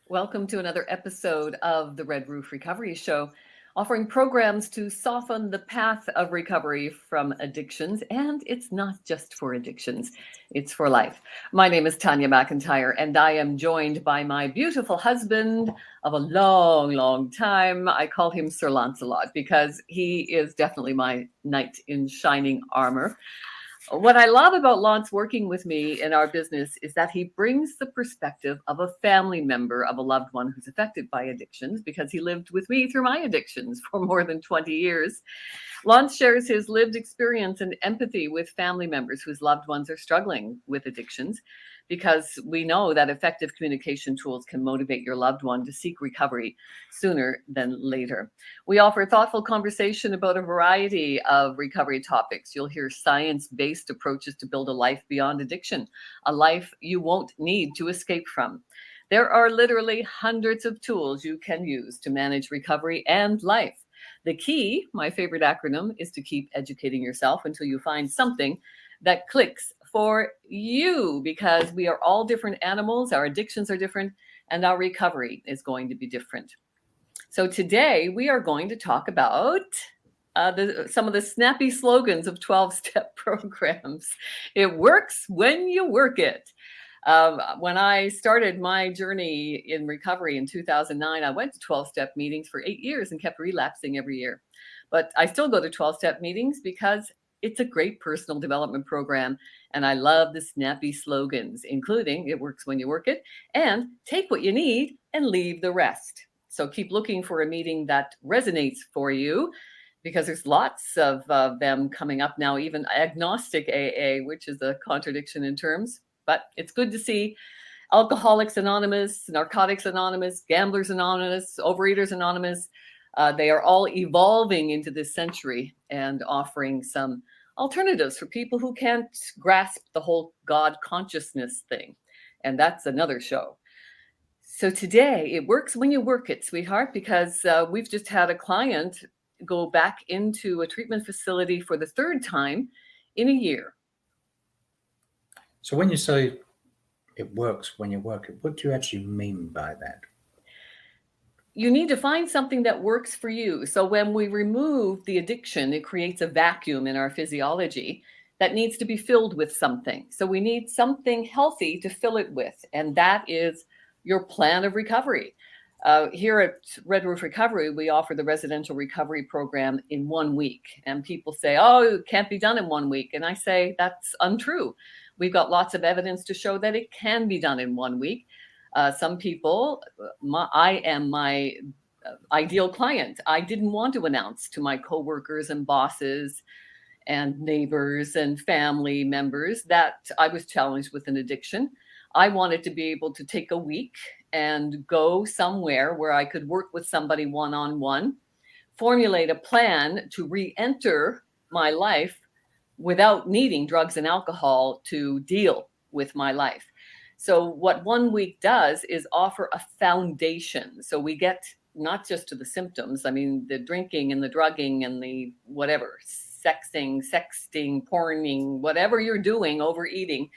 Welcome to another episode of the Red Roof Recovery Show, offering programs to soften the path of recovery from addictions. And it's not just for addictions, it's for life. My name is Tanya McIntyre, and I am joined by my beautiful husband of a long, long time. I call him Sir Lancelot because he is definitely my knight in shining armor. What I love about Lance working with me in our business is that he brings the perspective of a family member of a loved one who's affected by addictions because he lived with me through my addictions for more than 20 years. Lance shares his lived experience and empathy with family members whose loved ones are struggling with addictions because we know that effective communication tools can motivate your loved one to seek recovery sooner than later. We offer thoughtful conversation about a variety of recovery topics. You'll hear science-based approaches to build a life beyond addiction, a life you won't need to escape from. There are literally hundreds of tools you can use to manage recovery and life. The key, my favorite acronym, is to keep educating yourself until you find something that clicks for you, because we are all different animals, our addictions are different, and our recovery is going to be different. So today we are going to talk about some of the snappy slogans of 12-step programs. It works when you work it. When I started my journey in recovery in 2009, I went to 12-step meetings for 8 years and kept relapsing every year. But I still go to 12-step meetings because it's a great personal development program. And I love the snappy slogans, including "it works when you work it" and "take what you need and leave the rest." So keep looking for a meeting that resonates for you, because there's lots of them coming up now, even agnostic AA, which is a contradiction in terms. But it's good to see Alcoholics Anonymous, Narcotics Anonymous, Gamblers Anonymous, Overeaters Anonymous. They are all evolving into this century and offering some alternatives for people who can't grasp the whole God consciousness thing. And that's another show. So today, it works when you work it, sweetheart, because we've just had a client go back into a treatment facility for the third time in a year. So when you say it works when you work it, what do you actually mean by that? You need to find something that works for you. So when we remove the addiction, it creates a vacuum in our physiology that needs to be filled with something. So we need something healthy to fill it with, and that is your plan of recovery. Here at Red Roof Recovery, we offer the residential recovery program in 1 week. And people say, oh, it can't be done in 1 week. And I say that's untrue. We've got lots of evidence to show that it can be done in 1 week. Some people, I am my ideal client. I didn't want to announce to my coworkers and bosses and neighbors and family members that I was challenged with an addiction. I wanted to be able to take a week and go somewhere where I could work with somebody one-on-one, formulate a plan to re-enter my life without needing drugs and alcohol to deal with my life. So what 1 week does is offer a foundation. So we get not just to the symptoms, I mean, the drinking and the drugging and the whatever, sexting, porning, whatever you're doing, overeating,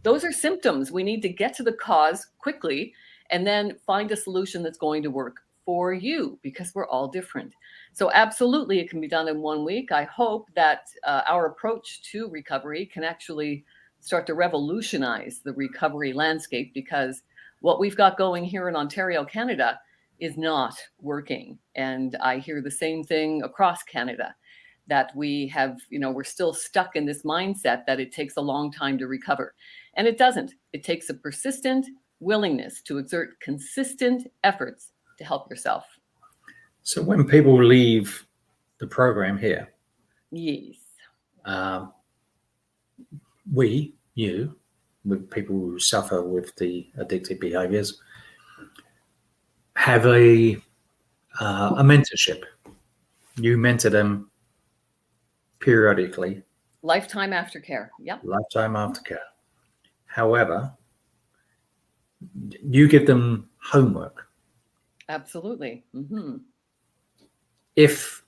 those are symptoms. We need to get to the cause quickly and then find a solution that's going to work for you, because we're all different. So absolutely, it can be done in 1 week. I hope that our approach to recovery can actually start to revolutionize the recovery landscape, because what we've got going here in Ontario, Canada, is not working. And I hear the same thing across Canada, that we have, we're still stuck in this mindset that it takes a long time to recover. And it doesn't. It takes a persistent willingness to exert consistent efforts to help yourself. So when people leave the program here, Yes. you, with people who suffer with the addictive behaviours, have a mentorship. You mentor them periodically. Lifetime aftercare. Yep. Lifetime aftercare. However, you give them homework. Absolutely. Mm-hmm. If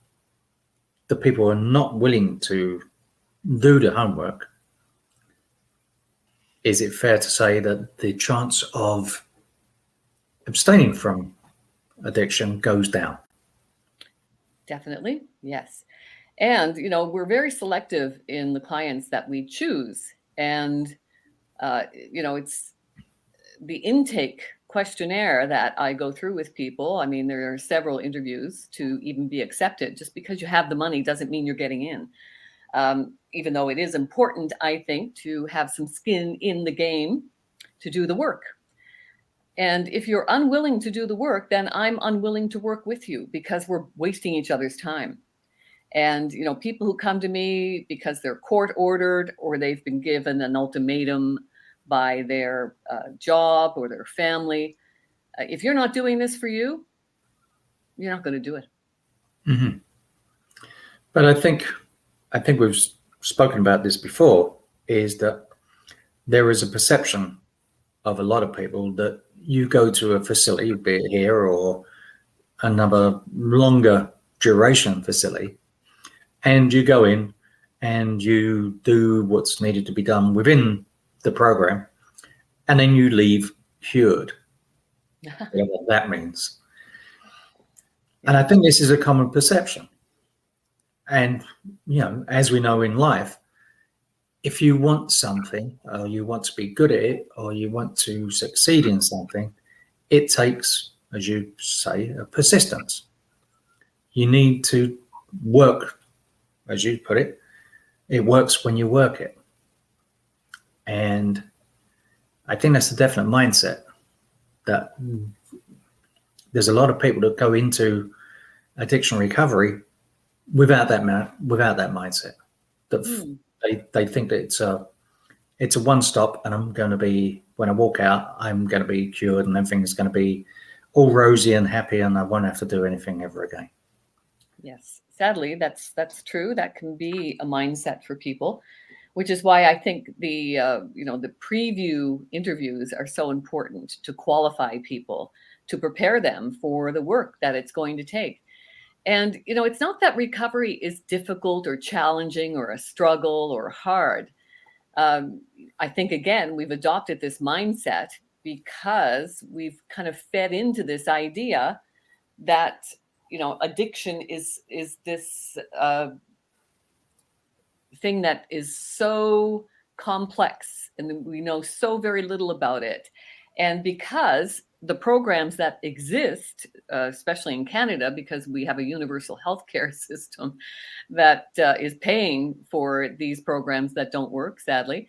the people are not willing to do the homework, is it fair to say that the chance of abstaining from addiction goes down. Definitely, yes. And, we're very selective in the clients that we choose. And, it's the intake questionnaire that I go through with people. I mean, there are several interviews to even be accepted. Just because you have the money doesn't mean you're getting in. Even though it is important, I think, to have some skin in the game to do the work. And if you're unwilling to do the work, then I'm unwilling to work with you because we're wasting each other's time. And, people who come to me because they're court ordered or they've been given an ultimatum by their job or their family, if you're not doing this for you, you're not going to do it. Mm-hmm. But I think we've spoken about this before, is that there is a perception of a lot of people that you go to a facility, be it here or another longer duration facility, and you go in and you do what's needed to be done within the program, and then you leave cured, whatever that means. And I think this is a common perception. And, as we know in life, if you want something, or you want to be good at it, or you want to succeed in something, it takes, as you say, a persistence. You need to work, as you put it. It works when you work it. And I think that's a definite mindset, that there's a lot of people that go into addiction recovery without that mindset. That they think that it's a one stop, and I'm going to be, when I walk out, I'm going to be cured, and everything's going to be all rosy and happy, and I won't have to do anything ever again. Yes, sadly, that's true. That can be a mindset for people, which is why I think the the preview interviews are so important to qualify people, to prepare them for the work that it's going to take. And, it's not that recovery is difficult or challenging or a struggle or hard. I think, again, we've adopted this mindset because we've kind of fed into this idea that, addiction is this thing that is so complex and we know so very little about it. And because the programs that exist, especially in Canada, because we have a universal healthcare system that is paying for these programs that don't work, sadly,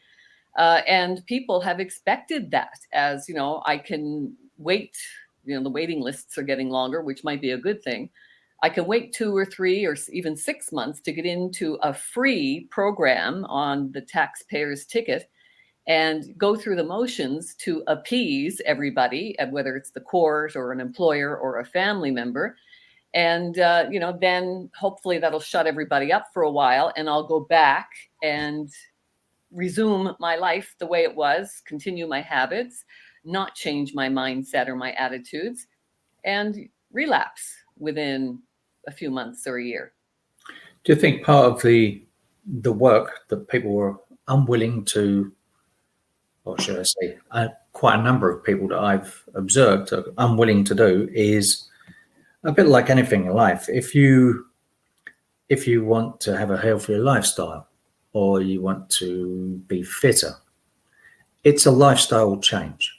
and people have expected that as, I can wait, the waiting lists are getting longer, which might be a good thing. I can wait 2 or 3 or even 6 months to get into a free program on the taxpayer's ticket and go through the motions to appease everybody, whether it's the court or an employer or a family member. And, then hopefully that'll shut everybody up for a while, and I'll go back and resume my life the way it was, continue my habits, not change my mindset or my attitudes, and relapse within a few months or a year. Do you think part of the work that people were unwilling to, or should I say, quite a number of people that I've observed are unwilling to do, is a bit like anything in life. If you want to have a healthier lifestyle, or you want to be fitter, it's a lifestyle change.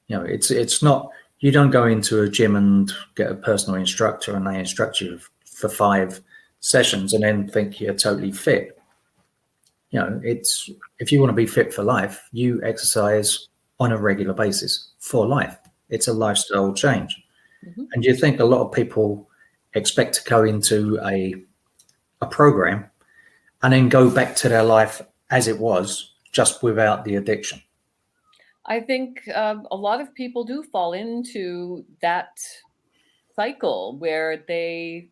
It's not, you don't go into a gym and get a personal instructor and they instruct you for 5 sessions and then think you're totally fit. It's, if you want to be fit for life, you exercise on a regular basis for life. It's a lifestyle change. Mm-hmm. And you think a lot of people expect to go into a program and then go back to their life as it was, just without the addiction. I think a lot of people do fall into that cycle where they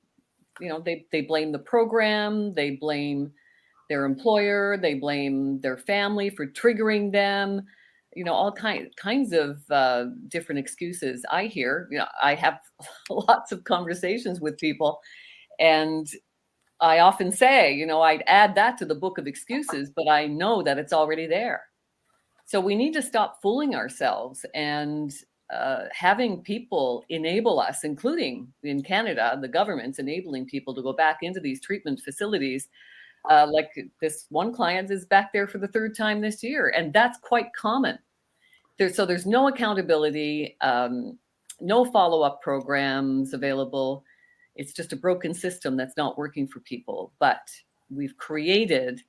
blame the program, they blame their employer, they blame their family for triggering them, all kinds of different excuses I hear. I have lots of conversations with people, and I often say, I'd add that to the book of excuses, but I know that it's already there. So we need to stop fooling ourselves and having people enable us, including in Canada, the government's enabling people to go back into these treatment facilities. Like this one client is back there for the third time this year, and that's quite common. So there's no accountability, no follow-up programs available. It's just a broken system that's not working for people. But we've created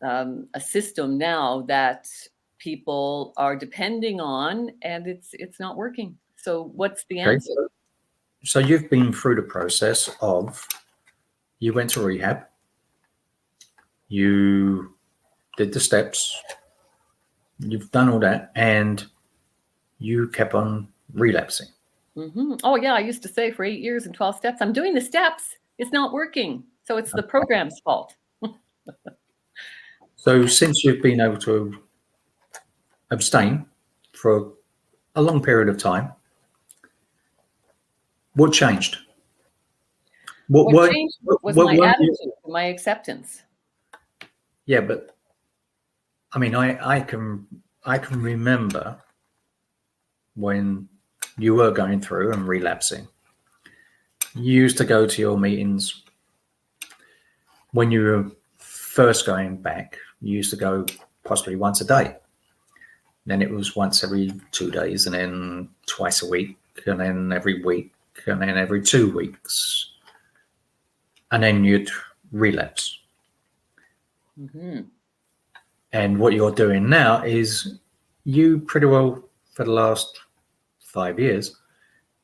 a system now that people are depending on, and it's not working. So what's the Okay. answer? So you've been through the process of, you went to rehab, you did the steps, you've done all that, and you kept on relapsing. Mm-hmm. Oh yeah, I used to say for 8 years and 12 steps, I'm doing the steps, it's not working. So it's the program's fault. So since you've been able to abstain for a long period of time, what changed? What changed was my attitude, my acceptance. Yeah, but I mean, I can remember when you were going through and relapsing. You used to go to your meetings when you were first going back. You used to go possibly once a day. Then it was once every 2 days, and then twice a week, and then every week, and then every 2 weeks, and then you'd relapse. Mm-hmm. And what you're doing now is you pretty well, for the last 5 years,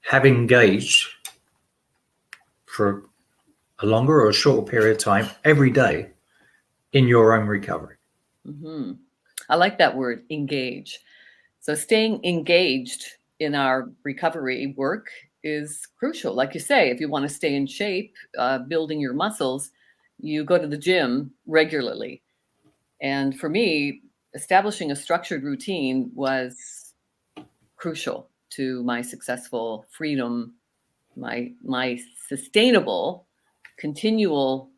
have engaged for a longer or a shorter period of time every day in your own recovery. Mm-hmm. I like that word, engage. So staying engaged in our recovery work is crucial. Like you say, if you want to stay in shape, building your muscles, you go to the gym regularly. And for me, establishing a structured routine was crucial to my successful freedom, my sustainable, continual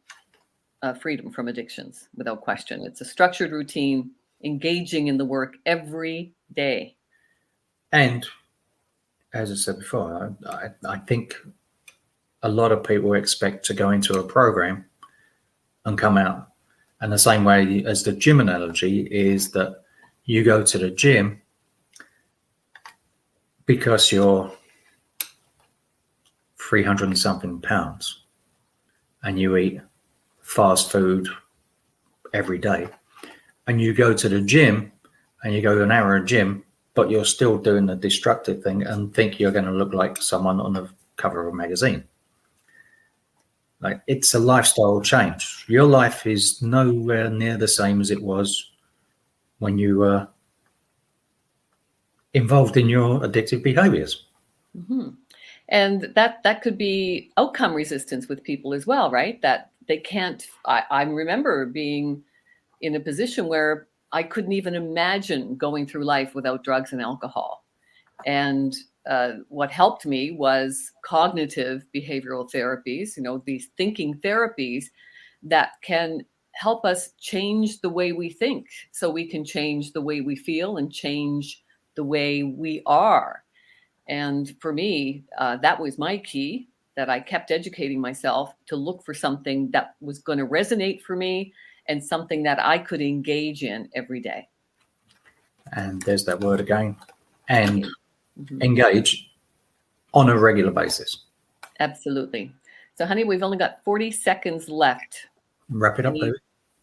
freedom from addictions, without question. It's a structured routine, engaging in the work every day. And as I said before, I think a lot of people expect to go into a program and come out. And the same way as the gym analogy is that you go to the gym because you're 300 and something pounds and you eat fast food every day. And you go to the gym and you go an hour at gym, but you're still doing the destructive thing and think you're going to look like someone on the cover of a magazine. Like, it's a lifestyle change. Your life is nowhere near the same as it was when you were involved in your addictive behaviors. Mm-hmm. And that could be outcome resistance with people as well, right? That they can't. I remember being in a position where I couldn't even imagine going through life without drugs and alcohol. And what helped me was cognitive behavioral therapies, these thinking therapies that can help us change the way we think so we can change the way we feel and change the way we are. And for me, that was my key, that I kept educating myself to look for something that was going to resonate for me and something that I could engage in every day. And there's that word again. And Mm-hmm. engage on a regular basis. Absolutely. So, honey, we've only got 40 seconds left. Wrap it up, baby.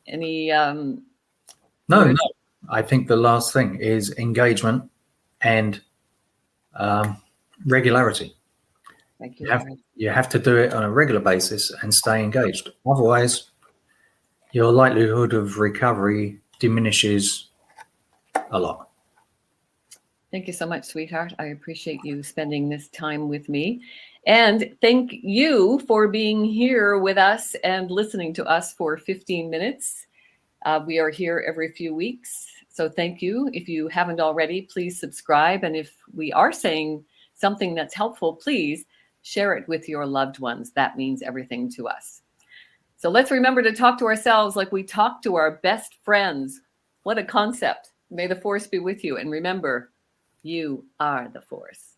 Any No. I think the last thing is engagement and regularity. Thank you. You have to do it on a regular basis and stay engaged. Otherwise, your likelihood of recovery diminishes a lot. Thank you so much, sweetheart. I appreciate you spending this time with me. And thank you for being here with us and listening to us for 15 minutes. We are here every few weeks. So thank you. If you haven't already, please subscribe. And if we are saying something that's helpful, please share it with your loved ones. That means everything to us. So let's remember to talk to ourselves like we talk to our best friends. What a concept. May the force be with you. And remember, You are the force.